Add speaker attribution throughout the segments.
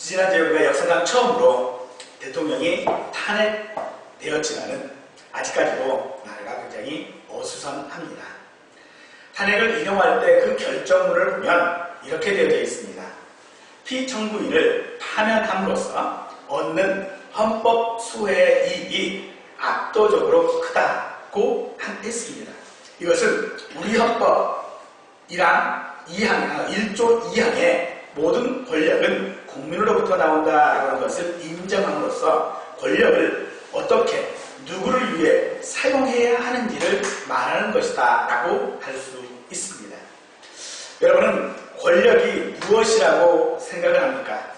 Speaker 1: 지지난주에 우리가 역사상 처음으로 대통령이 탄핵되었지만은 아직까지도 나라가 굉장히 어수선합니다. 탄핵을 인용할 때 그 결정문을 보면 이렇게 되어져 있습니다. 피청구인을 파면함으로써 얻는 헌법 수혜의 이익이 압도적으로 크다고 했습니다. 이것은 우리 헌법 1조 2항의 모든 권력은 국민으로부터 나온다라고 하는 것을 인정함으로써 권력을 어떻게 누구를 위해 사용해야 하는지를 말하는 것이다 라고 할 수 있습니다. 여러분은 권력이 무엇이라고 생각을 합니까?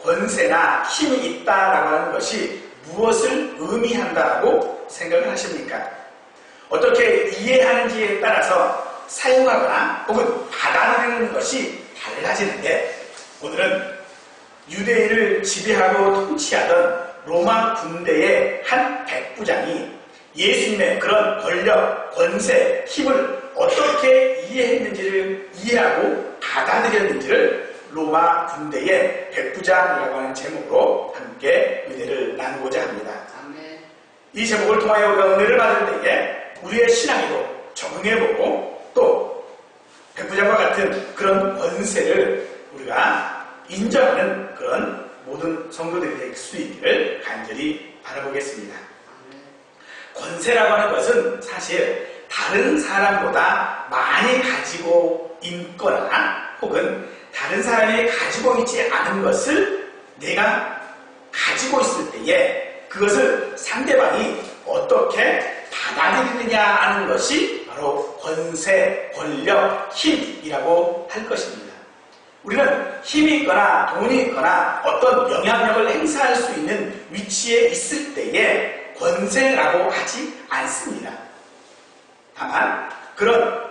Speaker 1: 권세나 힘이 있다라고 하는 것이 무엇을 의미한다라고 생각을 하십니까? 어떻게 이해하는지에 따라서 사용하거나 혹은 받아들이는 것이 달라지는데, 오늘은 유대인을 지배하고 통치하던 로마 군대의 한 백부장이 예수님의 그런 권력, 권세, 힘을 어떻게 이해하고 받아들였는지를 로마 군대의 백부장이라고 하는 제목으로 함께 은혜를 나누고자 합니다. 이 제목을 통하여 우리가 은혜를 받을 때에 우리의 신앙에도 적응해보고 또 백부장과 같은 그런 권세를 우리가 인정하는 그런 모든 성도들이 될 수 있기를 간절히 바라보겠습니다. 권세라고 하는 것은 사실 다른 사람보다 많이 가지고 있거나 혹은 다른 사람이 가지고 있지 않은 것을 내가 가지고 있을 때에 그것을 상대방이 어떻게 받아들이느냐 하는 것이 바로 권세, 권력, 힘이라고 할 것입니다. 우리는 힘이 있거나 돈이 있거나 어떤 영향력을 행사할 수 있는 위치에 있을 때에 권세라고 하지 않습니다. 다만 그런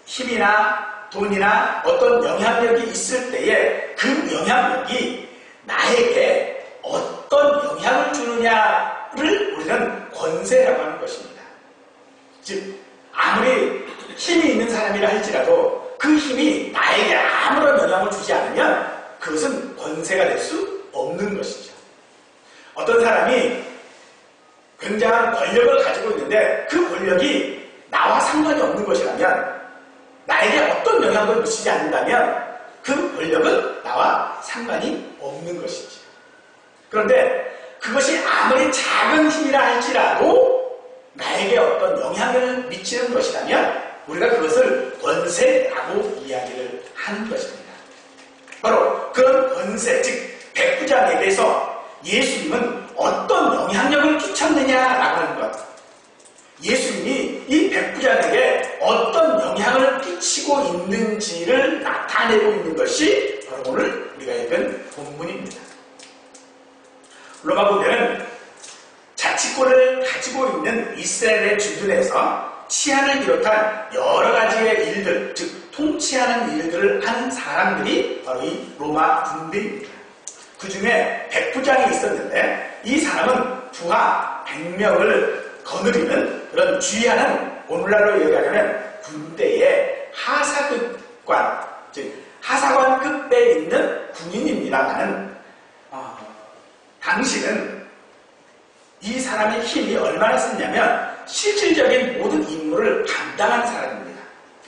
Speaker 1: 힘이나 돈이나 어떤 영향력이 있을 때에 그 영향력이 나에게 어떤 영향을 주느냐를 우리는 권세라고 하는 것입니다. 즉 아무리 힘이 있는 사람이라 할지라도 그 힘이 나에게 아무런 영향을 주지 않으면 그것은 권세가 될 수 없는 것이죠. 어떤 사람이 굉장한 권력을 가지고 있는데 그 권력이 나와 상관이 없는 것이라면, 나에게 어떤 영향을 미치지 않는다면 그 권력은 나와 상관이 없는 것이죠. 그런데 그것이 아무리 작은 힘이라 할지라도 나에게 어떤 영향을 미치는 것이라면 우리가 그것을 권세라고 이야기를 하는 것입니다. 바로 그런 권세, 즉 백부장에 대해서 예수님은 어떤 영향력을 끼쳤느냐라고 하는 것, 예수님이 이 백부장에게 어떤 영향을 끼치고 있는지를 나타내고 있는 것이 바로 오늘 우리가 읽은 본문입니다. 로마 군대는 자치권을 가지고 있는 이스라엘의 주둔에서 치안을 비롯한 여러 가지의 일들, 즉 통치하는 일들을 하는 사람들이 바로 이 로마 군대입니다. 그 중에 백부장이 있었는데 이 사람은 부하 100명을 거느리는 그런 주의하는, 오늘날로 얘기하면 군대의 하사급관, 즉 하사관급배에 있는 군인입니다만은 당시는 이 사람의 힘이 얼마나 셌냐면 실질적인 모든 임무를 감당하는 사람입니다.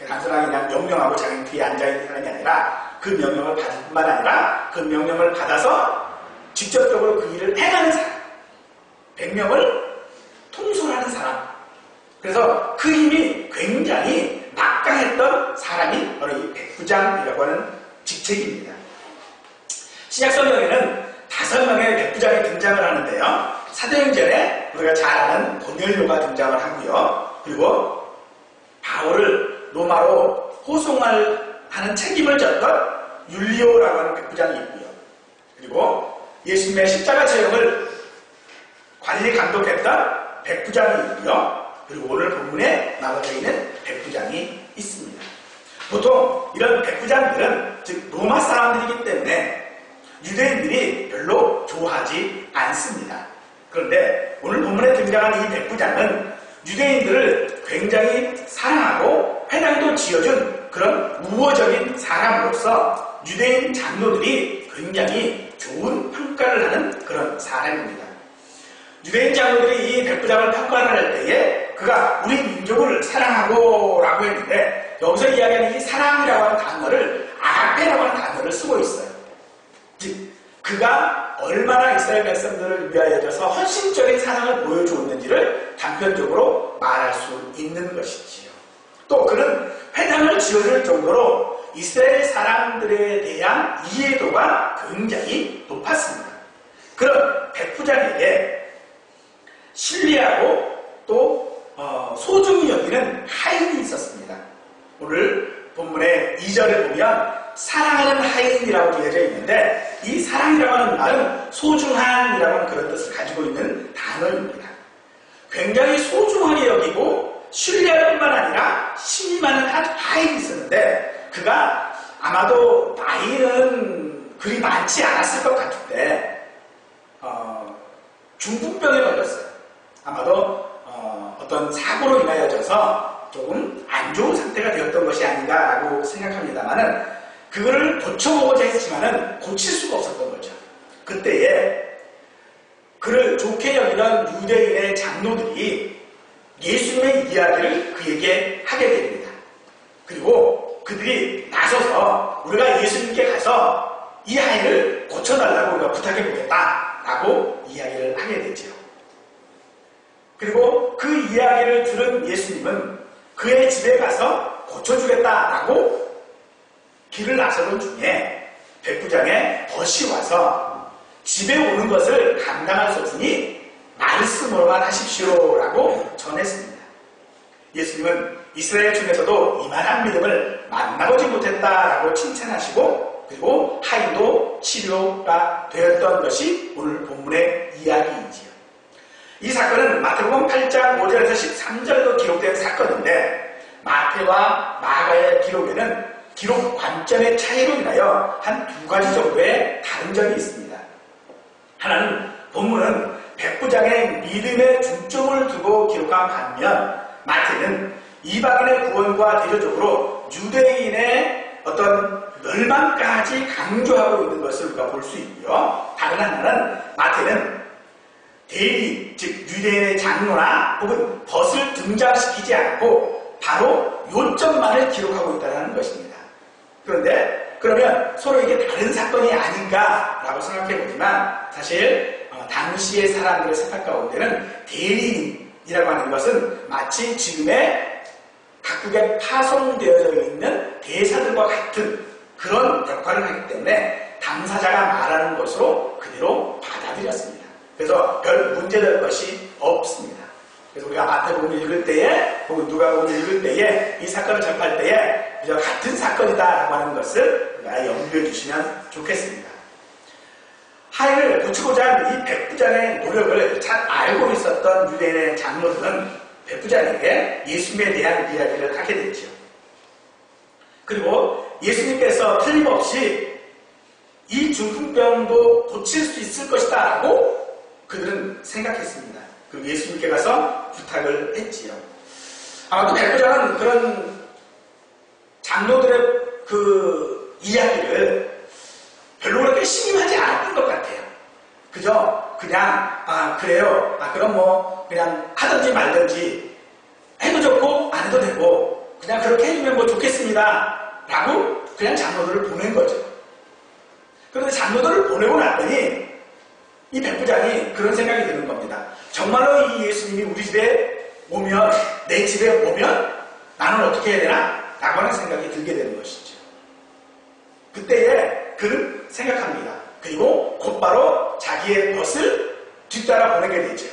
Speaker 1: 단순하게 그냥 명령하고 자기 뒤에 앉아있는 사람이 아니라 그 명령을 받을 뿐만 아니라 그 명령을 받아서 직접적으로 그 일을 행하는 사람, 100명을 통솔하는 사람. 그래서 그 힘이 굉장히 막강했던 사람이 바로 이 백부장이라고 하는 직책입니다. 신약성경에는 5명의 백부장이 등장을 하는데요. 사도행전에 우리가 잘 아는 고넬료가 등장을 하고요. 그리고 바울을 로마로 호송하는 책임을 졌던 율리오라고 하는 백부장이 있고요. 그리고 예수님의 십자가 처형을 관리 감독했던 백부장이 있고요. 그리고 오늘 본문에 나와져 있는 백부장이 있습니다. 보통 이런 백부장들은 즉 로마 사람들이기 때문에 유대인들이 별로 좋아하지 않습니다. 그런데 오늘 본문에 등장하는 이 백부장은 유대인들을 굉장히 사랑하고 회당도 지어준 그런 우호적인 사람으로서 대해서 유대인 장로들이 굉장히 좋은 평가를 하는 그런 사람입니다. 유대인 장로들이 이 백부장을 평가를 할 때에 그가 우리 민족을 사랑하고 라고 했는데 여기서 이야기하는 이 사랑이라고 하는 단어를 아가페라고 하는 단어를 쓰고 있어요. 즉 그가 얼마나 이스라엘 백성들을 위하여져서 헌신적인 사랑을 보여주었는지를 단편적으로 말할 수 있는 것이지요. 또 그는 회당을 지어줄 정도로 이스라엘 사람들에 대한 이해도가 굉장히 높았습니다. 그런 백부장에게 신뢰하고 또 소중히 여기는 하인이 있었습니다. 오늘 본문의 2절을 보면 사랑하는 하인이라고 되어져 있는데 이 사랑이라고 하는 말은 소중한이라고 하는 그런 뜻을 가지고 있는 단어입니다. 굉장히 소중하게 여기고 신뢰할 뿐만 아니라 힘이 많은 한 하인이 있었는데 그가 아마도 나이는 그리 많지 않았을 것 같은데 중풍병에 걸렸어요. 아마도 어떤 사고로 인하여져서 조금 안 좋은 상태가 되었던 것이 아닌가라고 생각합니다만은 그거를 고쳐보고자 했지만은 고칠 수가 없었던 거죠. 그때에 그를 좋게 여기던 유대인의 장로들이 예수님의 이야기를 그에게 하게 됩니다. 그리고 그들이 나서서 우리가 예수님께 가서 이 하인을 고쳐달라고 우리가 부탁해보겠다라고 이야기를 하게 되죠. 그리고 그 이야기를 들은 예수님은 그의 집에 가서 고쳐주겠다라고 길을 나서던 중에 백부장의 벗이 와서 집에 오는 것을 감당할 수 없으니 말씀으로만 하십시오라고 전했습니다. 예수님은 이스라엘 중에서도 이만한 믿음을 만나보지 못했다라고 칭찬하시고 그리고 하인도 치료가 되었던 것이 오늘 본문의 이야기이지요. 이 사건은 마태복음 8장 5절에서 13절에도 기록된 사건인데 마태와 마가의 기록에는 기록 관점의 차이로 인하여 한 두 가지 정도의 다른 점이 있습니다. 하나는 본문은 백부장의 믿음에 중점을 두고 기록한 반면 마태는 이방인의 구원과 대조적으로 유대인의 어떤 멸망까지 강조하고 있는 것을 우리가 볼 수 있고요. 다른 하나는 마태는 대리, 즉 유대인의 장로나 혹은 벗을 등장시키지 않고 바로 요점만을 기록하고 있다는 것입니다. 그런데 그러면 서로 이게 다른 사건이 아닌가라고 생각해보지만 사실 당시의 사람들의 생각 가운데는 대리인이라고 하는 것은 마치 지금의 각국에 파송되어져 있는 대사들과 같은 그런 역할을 하기 때문에 당사자가 말하는 것으로 그대로 받아들였습니다. 그래서 별 문제될 것이 없습니다. 그래서 우리가 마태복음을 읽을 때에 혹은 누가복음을 읽을 때에 이 사건을 접할 때에 그저 같은 사건이다라고 하는 것을 우리가 염두에 두시면 좋겠습니다. 하인을 고치고자 한 이 백부장의 노력을 잘 알고 있었던 유대인의 장로들은 백부장에게 예수님에 대한 이야기를 하게 됐죠. 그리고 예수님께서 틀림없이 이 중풍병도 고칠 수 있을 것이다 라고 그들은 생각했습니다. 그리고 예수님께 가서 부탁을 했지요. 아마도 백부장은 그런 장로들의 그 이야기를 별로 그렇게 신임하지 않았던 것 같아요. 그저 그냥 그래요. 그럼 뭐 그냥 하든지 말든지 해도 좋고 안 해도 되고 그냥 그렇게 해주면 뭐 좋겠습니다 라고 그냥 장로들을 보낸 거죠. 그런데 장로들을 보내고 났더니 이 백부장이 그런 생각이 드는 겁니다. 정말로 이 예수님이 우리 집에 오면, 내 집에 오면 나는 어떻게 해야 되나? 라고 하는 생각이 들게 되는 것이죠. 그때에 그는 생각합니다. 그리고 곧바로 자기의 벗을 뒤따라 보내게 되죠.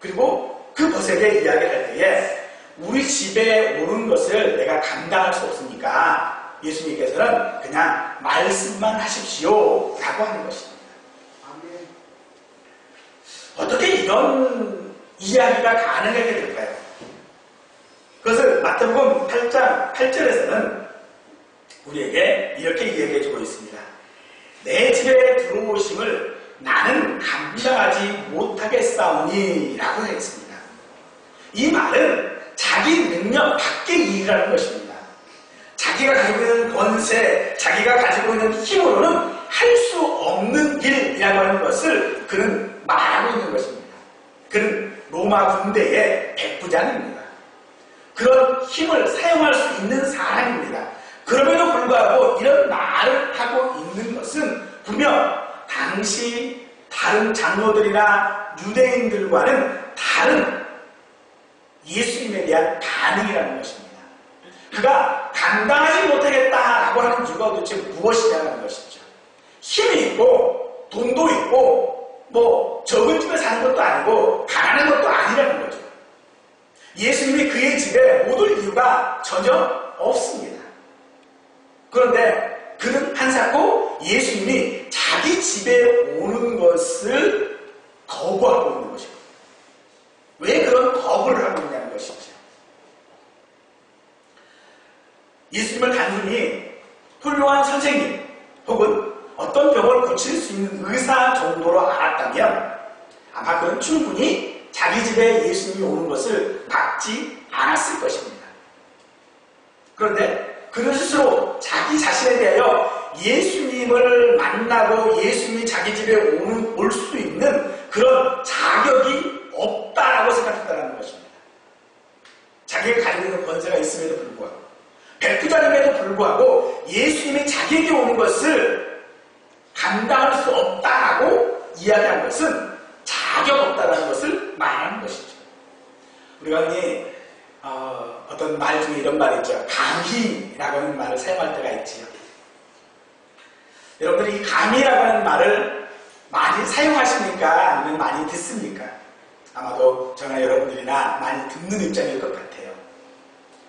Speaker 1: 그리고 그 벗에게 이야기할 때에 우리 집에 오는 것을 내가 감당할 수 없으니까 예수님께서는 그냥 말씀만 하십시오 라고 하는 것입니다. 어떻게 이런 이야기가 가능하게 될까요? 그것을 마태복음 8장 8절에서는 우리에게 이렇게 이야기해주고 있습니다. 내 집에 들어오심을 나는 감당하지 못하겠사오니 라고 했습니다. 이 말은 자기 능력 밖의 일이라는 것입니다. 자기 자기가 가지고 있는 권세, 자기가 가지고 있는 힘으로는 할 수 없는 일이라고 하는 것을 그는 말하고 있는 것입니다. 그는 로마 군대의 백부장입니다. 그런 힘을 사용할 수 있는 사람입니다. 그럼에도 불구하고 이런 말을 하고 있는 것은 분명 당시 다른 장로들이나 유대인들과는 다른 예수님에 대한 반응이라는 것입니다. 그가 감당하지 못하겠다라고 하는 이유가 도대체 무엇이냐는 것이죠. 힘이 있고 돈도 있고 뭐 적은 집에 사는 것도 아니고 가난한 것도 아니라는 거죠. 예수님이 그의 집에 못 올 이유가 전혀 없습니다. 그런데 그는 한사코 예수님이 자기 집에 오는 것을 거부하고 있는 것이고, 왜 그런 거부를 하고 있냐는 것이죠. 예수님을 단순히 훌륭한 선생님 혹은 어떤 병을 고칠 수 있는 의사 정도로 알았다면 아마 그는 충분히 자기 집에 예수님이 오는 것을 막지 않았을 것입니다. 그런데 그는 스스로 자기 자신에 대하여 예수님을 만나고 예수님이 자기 집에 올 수 있는 그런 자격이 없다라고 생각했다는 것입니다. 자기가 가지고 있는 권세가 있음에도 불구하고, 백부장임에도 불구하고 예수님이 자기에게 오는 것을 감당할 수 없다라고 이야기한 것은 자격 없다라는 것을 말하는 것이죠. 우리가 흔히 어떤 말 중에 이런 말이 있죠. 감히라고 하는 말을 사용할 때가 있지요. 여러분들이 이 감히라고 하는 말을 많이 사용하십니까? 아니면 많이 듣습니까? 아마도 저나 여러분들이나 많이 듣는 입장일 것 같아요.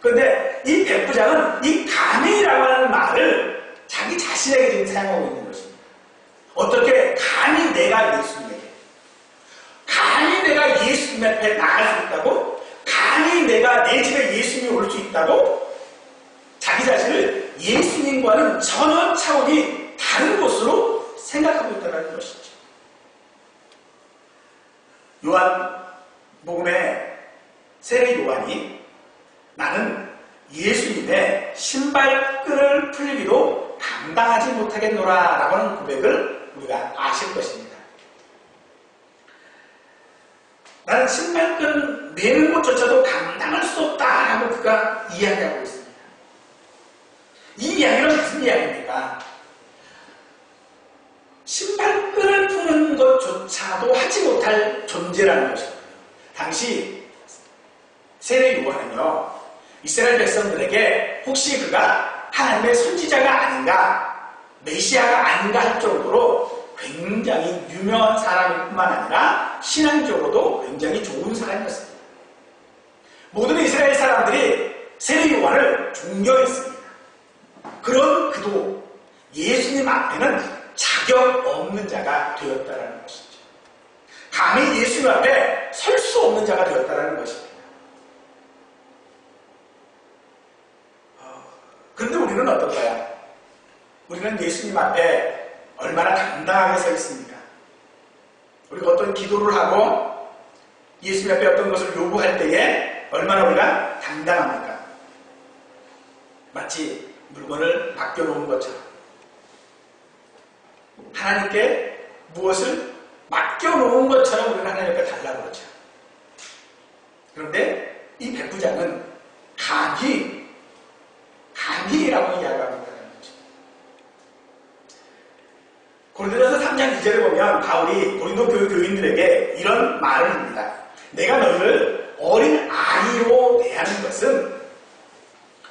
Speaker 1: 그런데 이 백부장은 이 감히라고 하는 말을 자기 자신에게 지금 사용하고 있는 것입니다. 어떻게 감히 내가 예수님에게, 감히 내가 예수님 앞에 나갈 수 있다고? 감히 내가 내 집에 예수님이 올 수 있다고? 자기 자신을 예수님과는 전혀 차원이 다른 곳으로 생각하고 있다는 것이죠. 요한복음의 세례 요한이 나는 예수님의 신발끈을 풀기도 감당하지 못하겠노라 라고 하는 고백을 우리가 아실 것입니다. 나는 신발끈 내는 것조차도 감당할 수 없다라고 그가 이야기하고 있습니다. 이 이야기는 무슨 이야기입니까? 신발끈을 푸는 것조차도 하지 못할 존재라는 것입니다. 당시 세례 요한은요, 이스라엘 백성들에게 혹시 그가 하나님의 선지자가 아닌가, 메시아가 아닌가 할 정도로 굉장히 유명한 사람일 뿐만 아니라 신앙적으로도 굉장히 좋은 사람이었습니다. 모든 이스라엘 사람들이 세례 요한을 존경했습니다. 그런 그도 예수님 앞에는 자격 없는 자가 되었다는 것이죠. 감히 예수님 앞에 설 수 없는 자가 되었다는 것입니다. 그런데 우리는 어떨까요? 우리는 예수님 앞에 얼마나 당당하게 서 있습니까? 우리가 어떤 기도를 하고 예수님 앞에 어떤 것을 요구할 때에 얼마나 우리가 당당합니까? 마치 물건을 맡겨놓은 것처럼 하나님께 무엇을 맡겨놓은 것처럼 우리는 하나님 앞에 달라고 그러죠. 그런데 이 백부장은 감히라고 이야기하고 있다는 거죠. 고린도전서 3장 2절에 보면 바울이 고린도 교인들에게 이런 말을 합니다. 내가 너희를 어린 아이로 대하는 것은,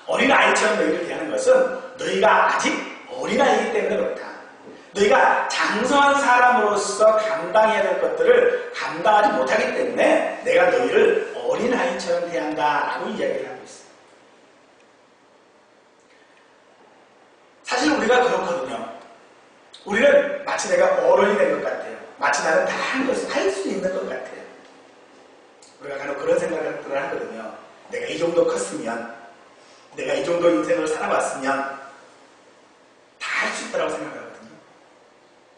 Speaker 1: 어린 아이처럼 너희를 대하는 것은 너희가 아직 어린 아이이기 때문에 그렇다. 너희가 장성한 사람으로서 감당해야 될 것들을 감당하지 못하기 때문에 내가 너희를 어린 아이처럼 대한다라고 이야기를 하고 있습니다. 사실 우리가 그렇거든요. 우리는 마치 내가 어른이 된 것 같아요. 마치 나는 다 한 것을 할 수 있는 것 같아요. 우리가 간혹 그런 생각을 하거든요. 내가 이 정도 컸으면, 내가 이 정도 인생을 살아왔으면 다 할 수 있다고 생각하거든요.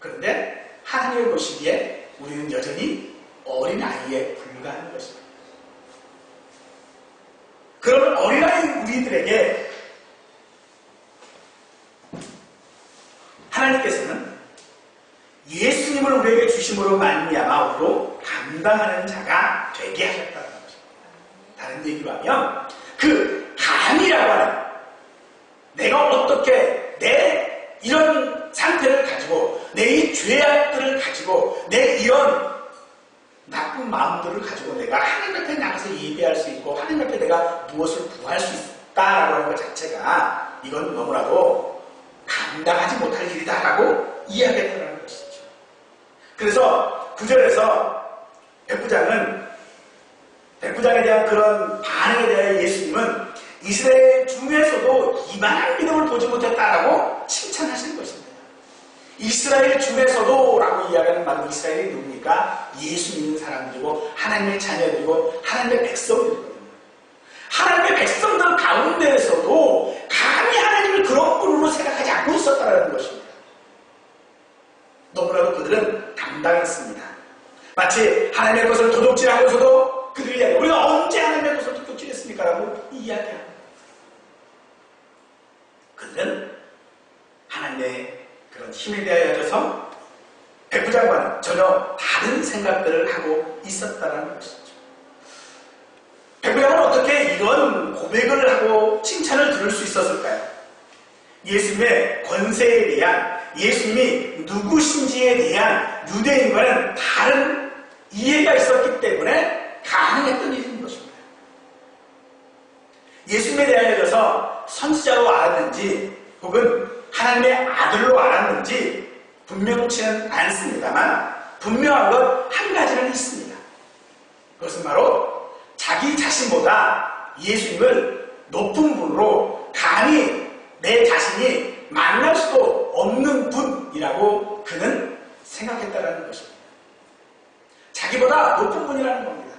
Speaker 1: 그런데 하나님을 보시기에 우리는 여전히 어린아이에 불과한 것입니다. 그런 어린아이 우리들에게 하나님께서는 예수님을 우리에게 주심으로 말미암아 우리로 감당하는 자가 되게 하셨다는 것입니다. 다른 얘기로 하면 그 감이라고 하는, 내가 어떻게 내 이런 상태를 가지고, 내 이 죄악들을 가지고, 내 이런 나쁜 마음들을 가지고 내가 하나님 앞에 나가서 예배할 수 있고 하나님 앞에 내가 무엇을 구할 수 있다라고 하는 것 자체가 이건 너무나도 감당하지 못할 일이다라고 이야기했다는 것이죠. 그래서 9절에서 백부장에 대한 그런 반응에 대해 예수님은 이스라엘 중에서도 이만한 믿음을 보지 못했다라고 칭찬하시는 것입니다. 이스라엘 중에서도 라고 이야기하는 바로 이스라엘이 누굽니까? 예수 믿는 사람들이고 하나님의 자녀들이고 하나님의 백성들이거든요. 하나님의 백성들 가운데에서도 감히 하나님을 그런 분으로 생각하지 않고 있었다는 것입니다. 너무나도 그들은 당당했습니다. 마치 하나님의 것을 도둑질하면서도 그들이 이야기해요. 우리가 언제 하나님의 것을 도둑질했습니까? 라고 이야기합니다. 그들은 하나님의 그런 힘에 대하여서 백부장과는 전혀 다른 생각들을 하고 있었다는 것이죠. 백부장은 어떻게 이런 고백을 하고 칭찬을 들을 수 있었을까요? 예수님의 권세에 대한, 예수님이 누구신지에 대한 유대인과는 다른 이해가 있었기 때문에 가능했던 일인 것입니다. 예수님에 대하여서 선지자로 알았는지 혹은 하나님의 아들로 알았는지 분명치는 않습니다만 분명한 것 한 가지는 있습니다. 그것은 바로 자기 자신보다 예수님을 높은 분으로 감히 내 자신이 만날 수도 없는 분이라고 그는 생각했다는 것입니다. 자기보다 높은 분이라는 겁니다.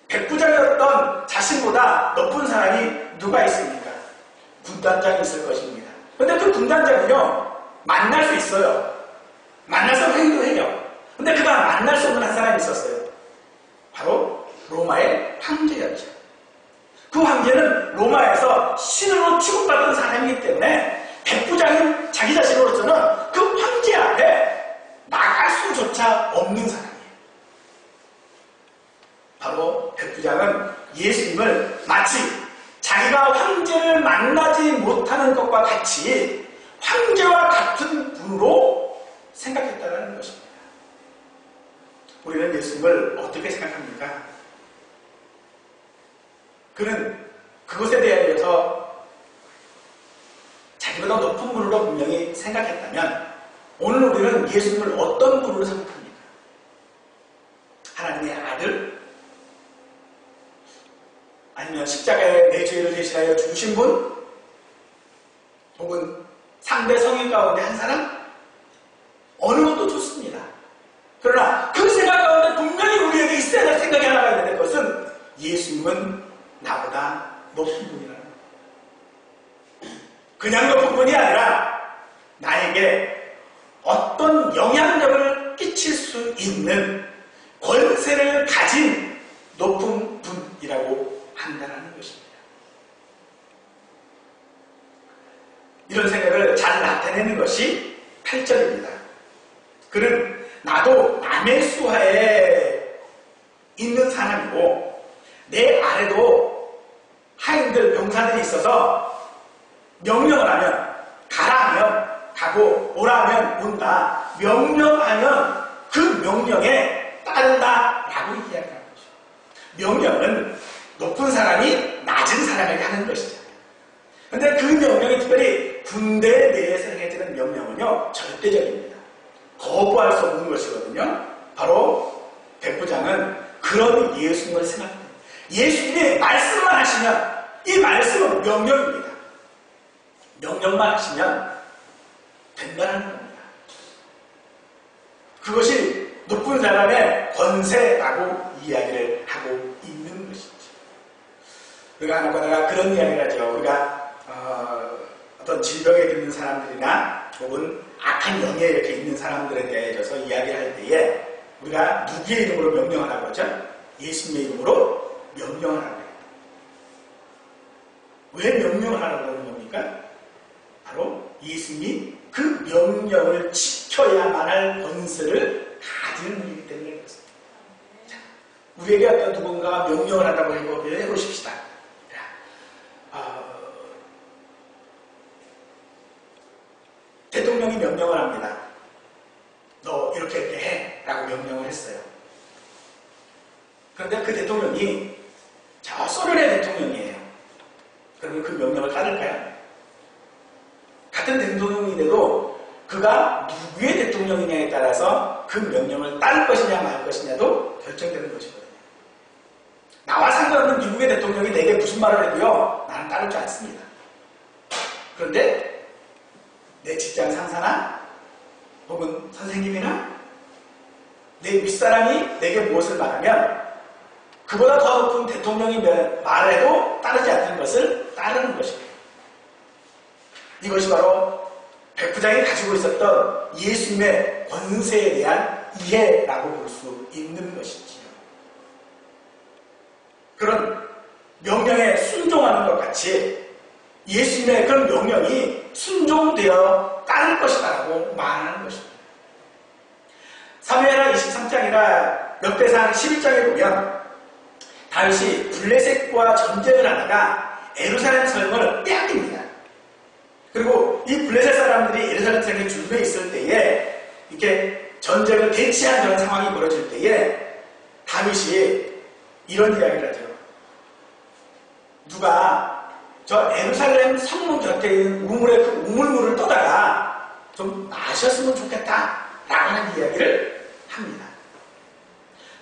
Speaker 1: 백부장이었던 자신보다 높은 사람이 누가 있습니까? 군단장이 있을 것입니다. 그런데 그 군단장은요, 만날 수 있어요. 만나서 회의도 해요. 근데 그가 만날 수 없는 한 사람이 있었어요. 바로 로마의 황제였죠. 그 황제는 로마에서 신으로 취급받은 사람이기 때문에 백부장인 자기 자신으로서는 그 황제 앞에 나갈 수조차 없는 사람이에요. 바로 백부장은 예수님을 마치 자기가 황제를 만나지 못하는 것과 같이 황제와 같은 분으로 생각했다는 것입니다. 우리는 예수님을 어떻게 생각합니까? 그는 그것에 대해서 자기보다 높은 분으로 분명히 생각했다면 오늘 우리는 예수님을 어떤 분으로 생각합니까? 하나님의 아들? 아니면 십자가에 내 죄를 대신하여 죽으신 분? 혹은 상대 성인 가운데 한 사람? 어느 것도 좋습니다. 그러나 그 생각 가운데 분명히 우리에게 있어야 될 생각이 하나가 있는데 그것은 예수님은 나보다 높은 분이라는 거예요. 그냥 높은 분이 아니라 나에게 어떤 영향력을 끼칠 수 있는 권세를 가진 높은 분이라고 한다는 것입니다. 이런 생각을 잘 나타내는 것이 8절입니다. 그는 나도 남의 수하에 있는 사람이고 내 아래도 하인들 병사들이 있어서 명령을 하면 가라 하면 가고 오라 하면 온다, 명령하면 그 명령에 따른다 라고 이야기하는 거죠. 명령은 높은 사람이 낮은 사람에게 하는 것이죠. 그런데 그 명령이 특별히 군대 내에서 행해지는 명령은요, 절대적입니다. 거부할 수 없는 것이거든요. 바로 백부장은 그런 예수님을 생각합니다. 예수님이 말씀만 하시면 이 말씀은 명령입니다. 명령만 하시면 된다는 겁니다. 그것이 높은 사람의 권세라고 이야기를 하고 있는 것이죠. 우리가 하나가 그런 이야기를 하죠. 우리가 어떤 질병에 있는 사람들이나 혹은 악한 영에 이렇게 있는 사람들에 대해서 이야기할 때에 우리가 누구의 이름으로 명령하라고 하죠? 예수님의 이름으로 명령하라고 해요. 왜 명령하라고 하는 겁니까? 바로 예수님이 그 명령을 지켜야만 할 권세를 가지는 분이기 때문에 그렇습니다. 자, 우리에게 어떤 누군가가 명령을 한다고 해보십시다. 대통령이 명령을 합니다. 너 이렇게 해 라고 명령을 했어요. 그런데 그 대통령이 저 소련의 대통령이에요. 그러면 그 명령을 따를까요? 같은 대통령이라도 그가 누구의 대통령이냐에 따라서 그 명령을 따를 것이냐 말 것이냐도 결정되는 것이거든요. 나와 상관없는 미국의 대통령이 내게 무슨 말을 해도요, 나는 따를 줄 않습니다. 그런데 내 직장 상사나 혹은 선생님이나 내 윗사람이 내게 무엇을 말하면 그보다 더 높은 대통령이 말해도 따르지 않는 것을 따르는 것입니다. 이것이 바로 백부장이 가지고 있었던 예수님의 권세에 대한 이해라고 볼 수 있는 것이지요. 그런 명령에 순종하는 것 같이 예수님의 그런 명령이 순종되어 따를 것이다라고 말하는 것입니다. 사무엘하 23장이나 역대상 11장에 보면 다윗이 블레셋과 전쟁을 하다가 예루살렘 성을 빼앗깁니다. 그리고 이 블레셋 사람들이 예루살렘 성에 주둔해 있을 때에 이렇게 전쟁을 대치한 그런 상황이 벌어질 때에 다윗이 이런 이야기를 하죠. 누가 저 예루살렘 성문 곁에 있는 우물에 그 우물물을 떠다가 좀 마셨으면 좋겠다 라는 이야기를 합니다.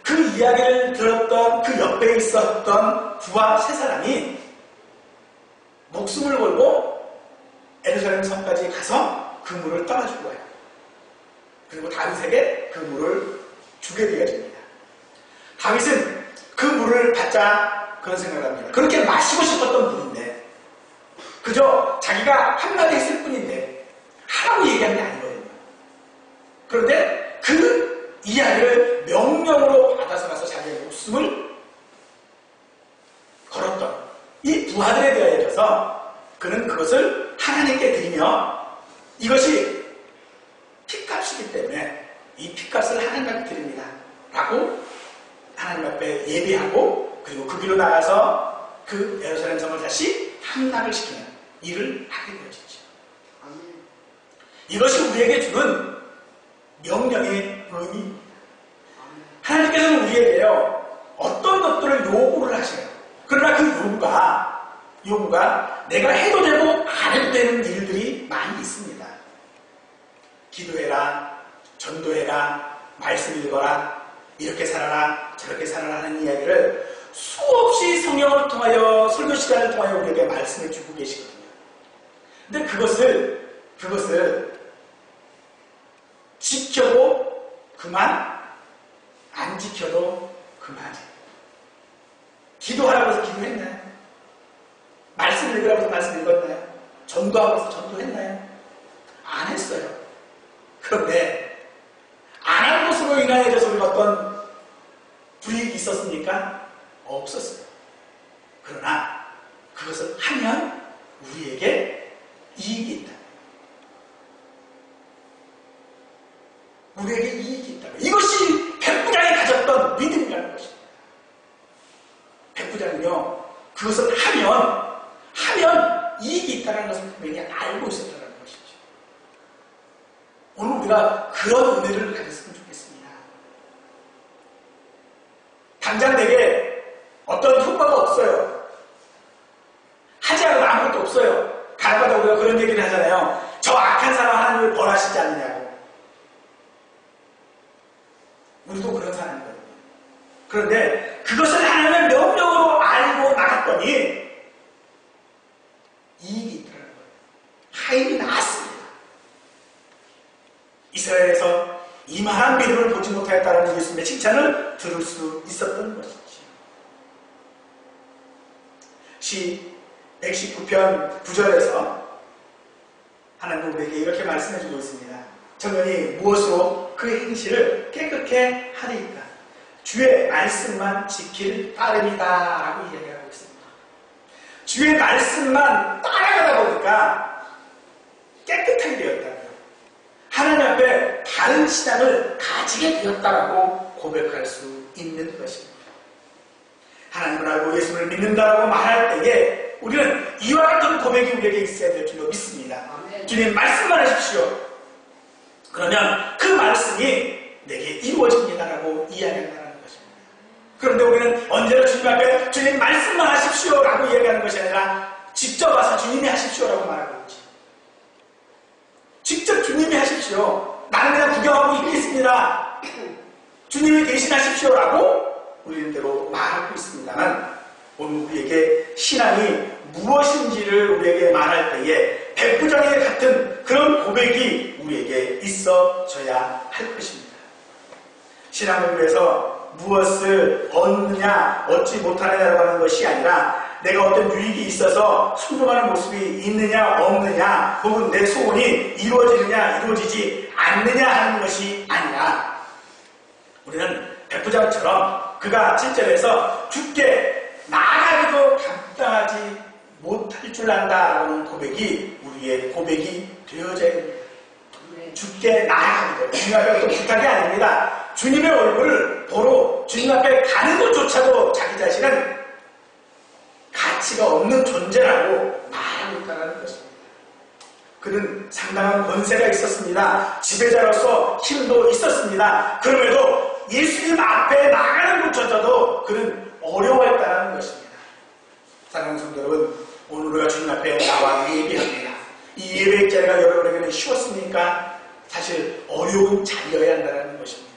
Speaker 1: 그 이야기를 들었던 그 옆에 있었던 부하 세 사람이 목숨을 걸고 예루살렘 성까지 가서 그 물을 떠나주고 와요. 그리고 다윗에게 그 물을 주게 되어집니다. 다윗은 그 물을 받자 그런 생각을 합니다. 그렇게 마시고 싶었던 물인데 그저 자기가 한마디 했을 뿐인데 하라고 얘기한 게 아니거든요. 그런데 그 이야기를 명령으로 받아서 가서 자기의 목숨을 걸었던 이 부하들에 대하여서 그는 그것을 하나님께 드리며 이것이 핏값이기 때문에 이 핏값을 하나님 앞에 드립니다 라고 하나님 앞에 예비하고 그리고 그 길로 나가서 그 예루살렘 성을 다시 함락을 시키는 일을 하게 되어지죠. 이것이 우리에게 주는 명령의 의미입니다. 하나님께서는 우리에게요 어떤 것들을 요구를 하셔요. 그러나 그 요구가 내가 해도 되고 안 해도 되는 일들이 많이 있습니다. 기도해라, 전도해라, 말씀 읽어라, 이렇게 살아라, 저렇게 살아라 하는 이야기를 수없이 성경을 통하여 설교 시간을 통하여 우리에게 말씀해 주고 계시거든요. 근데 그것을 지켜도 그만, 안 지켜도 그만이에요. 기도하라고 해서 기도했나요? 말씀 읽으라고 해서 말씀 읽었나요? 전도하고 해서 전도했나요? 안 했어요. 그런데 안 한 것으로 인하여서 우리가 어떤 불이익이 있었습니까? 없었어요. 그러나 그것을 하면 우리에게 이익이 있다. 우리에게 이익이 있다. 이것이 백부장이 가졌던 믿음이라는 것입니다. 백부장은요, 그것을 하면 이익이 있다는 것을 분명히 알고 있었다는 것이죠. 오늘 우리가 그런 은혜를 가졌으면 좋겠습니다. 당장 내게 어떤 효과가 없어요. 하지 않아도 아무것도 없어요. 가라가다 우리가 그런 얘기를 하잖아요. 저 악한 사람 하나님을 벌하시지 않느냐고. 우리도 그런 사람이거든요. 그런데 그것을 하나님의 명령으로 알고 나갔더니 이익이 있더라는 거예요. 하인이 나았습니다. 이스라엘에서 이만한 믿음을 보지 못하였다는 예수님의 칭찬을 들을 수 있었던 것이죠. 시 119편 9절에서 하나님은 우리에게 이렇게 말씀해주고 있습니다. 청년이 무엇으로 그 행실을 깨끗게 하리이까? 주의 말씀만 지킬 따름이다 라고 이야기하고 있습니다. 주의 말씀만 따라가다 보니까 깨끗하게 되었다고요. 신앙을 가지게 되었다라고 고백할 수 있는 것입니다. 하나님을 알고 예수를 믿는다라고 말할 때에 우리는 이와 같은 고백이 우리에게 있어야 될 줄로 믿습니다. 주님 말씀만 하십시오. 그러면 그 말씀이 내게 이루어집니다라고 이야기한다는 것입니다. 그런데 우리는 언제나 주님 앞에 주님 말씀만 하십시오라고 이야기하는 것이 아니라 직접 와서 주님이 하십시오라고 말하고 있지. 직접 주님이 하십시오. 나는 그냥 구경하고 있겠습니다. 주님이 대신하십시오라고 우리는 대로 말하고 있습니다만 오늘 우리에게 신앙이 무엇인지를 우리에게 말할 때에 백부장에 같은 그런 고백이 우리에게 있어져야 할 것입니다. 신앙을 위해서 무엇을 얻느냐 얻지 못하느냐라고 하는 것이 아니라 내가 어떤 유익이 있어서 순종하는 모습이 있느냐 없느냐 혹은 내 소원이 이루어지느냐 이루어지지 않느냐 하는 것이 아니라 우리는 백부장처럼 그가 7절에서 주께 나아가기도 감당하지 못할 줄 안다라는 고백이 우리의 고백이 되어져야 됩니다. 주께 나아가기도 주님 앞에 어떤 부탁이 아닙니다. 주님의 얼굴을 보러 주님 앞에 가는 것조차도 자기 자신은 가치가 없는 존재라고 말하고 있다는 것입니다. 그는 상당한 권세가 있었습니다. 지배자로서 힘도 있었습니다. 그럼에도 예수님 앞에 나가는 것조차도 그는 어려워했다는 것입니다. 사랑하는 성도 여러분, 오늘 우리가 주님 앞에 나와 예배합니다. 이 예배의 자리가 여러분에게는 쉬웠습니까? 사실 어려운 자리여야 한다는 것입니다.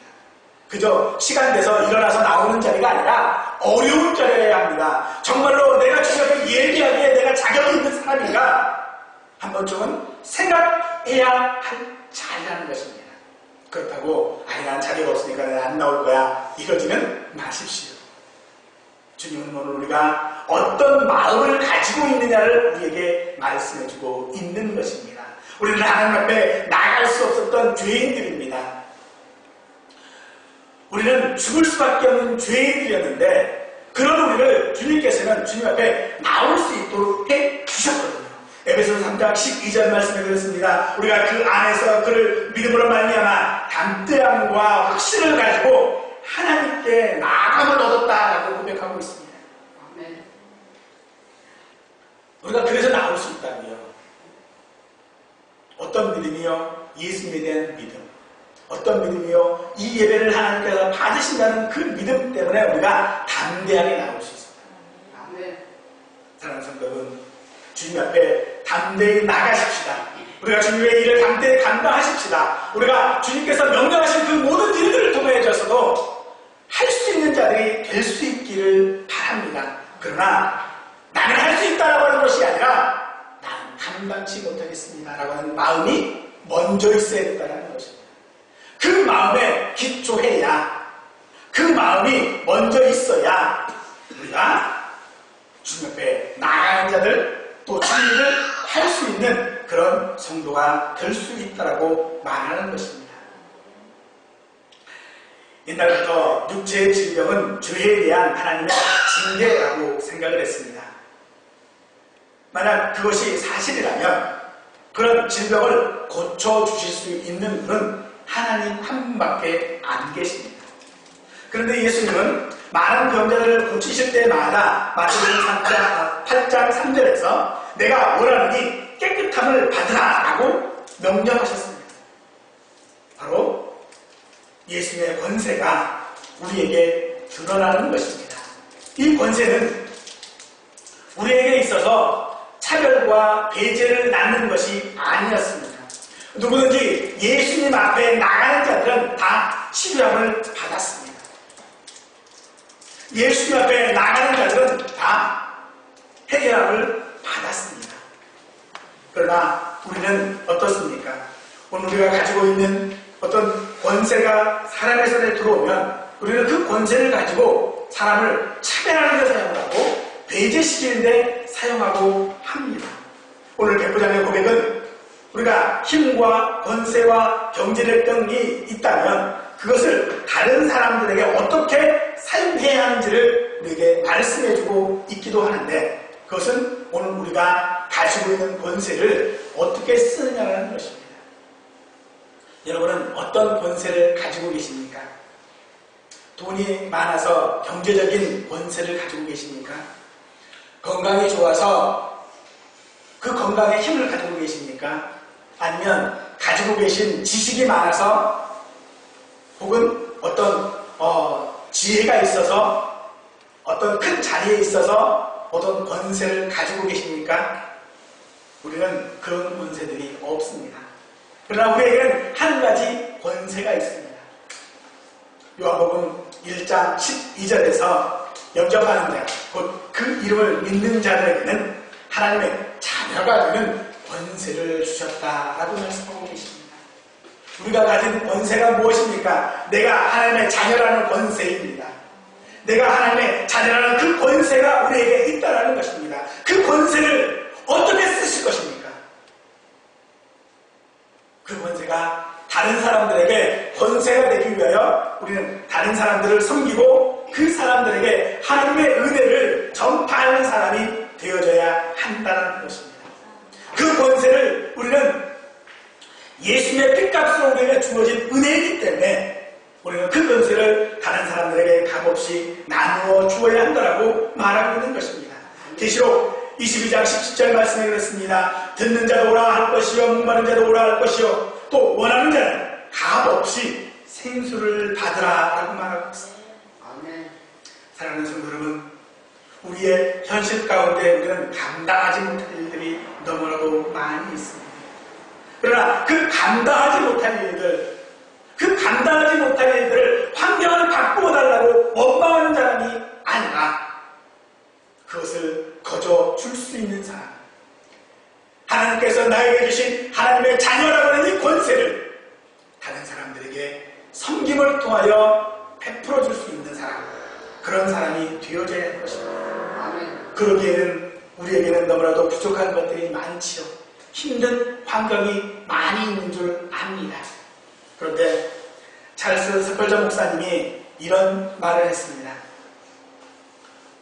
Speaker 1: 그저 시간 돼서 일어나서 나오는 자리가 아니라 어려운 자리여야 합니다. 정말로 내가 주님 앞에 예배하기에 내가 자격이 있는 사람인가? 한 번쯤은 생각해야 할 자리라는 것입니다. 그렇다고 아니 난 자격 없으니까 난 안 나올 거야 이러지는 마십시오. 주님은 오늘 우리가 어떤 마음을 가지고 있느냐를 우리에게 말씀해주고 있는 것입니다. 우리는 하나님 앞에 나갈 수 없었던 죄인들입니다. 우리는 죽을 수밖에 없는 죄인들이었는데 그런 우리를 주님께서는 주님 앞에 나올 수 있도록 해주셨거든요. 에베소서 3장 12절 말씀에 그렇습니다. 우리가 그 안에서 그를 믿음으로 말미암아 담대함과 확신을 가지고 하나님께 나아감을 얻었다라고 고백하고 있습니다. 아멘. 우리가 그래서 나올 수 있다고요. 어떤 믿음이요? 예수님에 대한 믿음. 어떤 믿음이요? 이 예배를 하나님께서 받으신다는 그 믿음 때문에 우리가 담대하게 나올 수 있습니다. 아멘. 사랑하는 성도 여러분, 주님 앞에 담대히 나가십시다. 우리가 주님의 일을 담대히 감당하십시다. 우리가 주님께서 명령하신 그 모든 일들을 통해져서도 할 수 있는 자들이 될 수 있기를 바랍니다. 그러나 나는 할 수 있다라고 하는 것이 아니라 나는 감당치 못하겠습니다 라고 하는 마음이 먼저 있어야 된다는 것입니다. 그 마음에 기초해야 그 마음이 먼저 있어야 우리가 주님 앞에 나가는 자들 또 주님을 할 수 있는 그런 성도가 될 수 있다라고 말하는 것입니다. 옛날부터 육체의 질병은 죄에 대한 하나님의 징계라고 생각을 했습니다. 만약 그것이 사실이라면 그런 질병을 고쳐주실 수 있는 분은 하나님 한 분밖에 안 계십니다. 그런데 예수님은 많은 병자들을 고치실 때마다 마태복음 8장 3절에서 내가 원하노니 깨끗함을 받으라 라고 명령하셨습니다. 바로 예수님의 권세가 우리에게 드러나는 것입니다. 이 권세는 우리에게 있어서 차별과 배제를 낳는 것이 아니었습니다. 누구든지 예수님 앞에 나가는 자들은 다 치료함을 받았습니다. 예수님 앞에 나가는 자들은 다 해결함을 받았습니다. 그러나 우리는 어떻습니까? 오늘 우리가 가지고 있는 어떤 권세가 사람의 손에 들어오면 우리는 그 권세를 가지고 사람을 차별하는 데 사용하고 배제시키는 데 사용하고 합니다. 오늘 백부장의 고백은 우리가 힘과 권세와 경제력등이 있다면 그것을 다른 사람들에게 어떻게 사용해야 하는지를 우리에게 말씀해주고 있기도 하는데 그것은 오늘 우리가 가지고 있는 권세를 어떻게 쓰느냐는 것입니다. 여러분은 어떤 권세를 가지고 계십니까? 돈이 많아서 경제적인 권세를 가지고 계십니까? 건강이 좋아서 그 건강의 힘을 가지고 계십니까? 아니면 가지고 계신 지식이 많아서 혹은 어떤 지혜가 있어서 어떤 큰 자리에 있어서 어떤 권세를 가지고 계십니까? 우리는 그런 권세들이 없습니다. 그러나 우리에게는 한 가지 권세가 있습니다. 요한복음 1장 12절에서 영접하는 자, 곧 그 이름을 믿는 자들에게는 하나님의 자녀가 되는 권세를 주셨다라고 말씀하고 계십니다. 우리가 가진 권세가 무엇입니까? 내가 하나님의 자녀라는 권세입니다. 내가 하나님의 자녀라는 그 권세가 우리에게 있다는 것입니다. 그 권세를 어떻게 쓰실 것입니까? 그 권세가 다른 사람들에게 권세가 되기 위하여 우리는 다른 사람들을 섬기고 그 사람들에게 하나님의 은혜를 전파하는 사람이 되어져야 한다는 것입니다. 그 권세를 우리는 예수님의 핏값으로 우리에게 주어진 은혜이기 때문에 우리는 그 권세를 다른 사람들에게 값없이 나누어 주어야 한다고 말하고 있는 것입니다. 계시록 22장 17절 말씀에 그렇습니다. 듣는 자도 오라 할 것이요 목마른 자도 오라 할 것이요 또 원하는 자는 값없이 생수를 받으라 라고 말하고 있습니다. 아멘. 사랑하는 성도 여러분, 우리의 현실 가운데 우리는 감당하지 못할 일들이 너무나도 많이 있습니다. 그러나 그 감당하지 못할 일들을 환경을 바꾸어달라고 원망하는 사람이 아니라 그것을 거저 줄 수 있는 사람, 하나님께서 나에게 주신 하나님의 자녀라고 하는 이 권세를 다른 사람들에게 섬김을 통하여 베풀어 줄 수 있는 사람, 그런 사람이 되어져야 할 것입니다. 그러기에는 우리에게는 너무나도 부족한 것들이 많지요. 힘든 환경이 많이 있는 줄 압니다. 그런데 찰스 스펄전 목사님이 이런 말을 했습니다.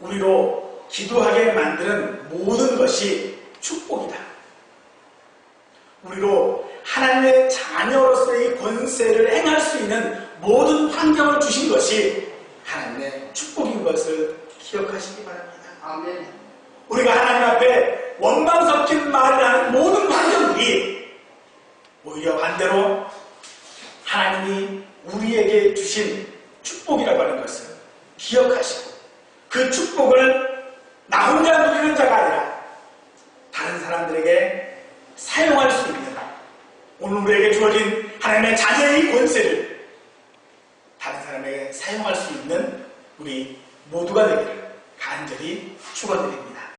Speaker 1: 우리로 기도하게 만드는 모든 것이 축복이다. 우리로 하나님의 자녀로서의 권세를 행할 수 있는 모든 환경을 주신 것이 하나님의 축복인 것을 기억하시기 바랍니다. 아멘. 우리가 하나님 앞에 원망 섞인 말을 하는 모든 환경들이 오히려 반대로 하나님이 우리에게 주신 축복이라고 하는 것을 기억하시고 그 축복을 나 혼자 누리는 자가 아니라 다른 사람들에게 사용할 수 있는 오늘 우리에게 주어진 하나님의 자녀의 권세를 다른 사람에게 사용할 수 있는 우리 모두가 되기를 간절히 축원드립니다.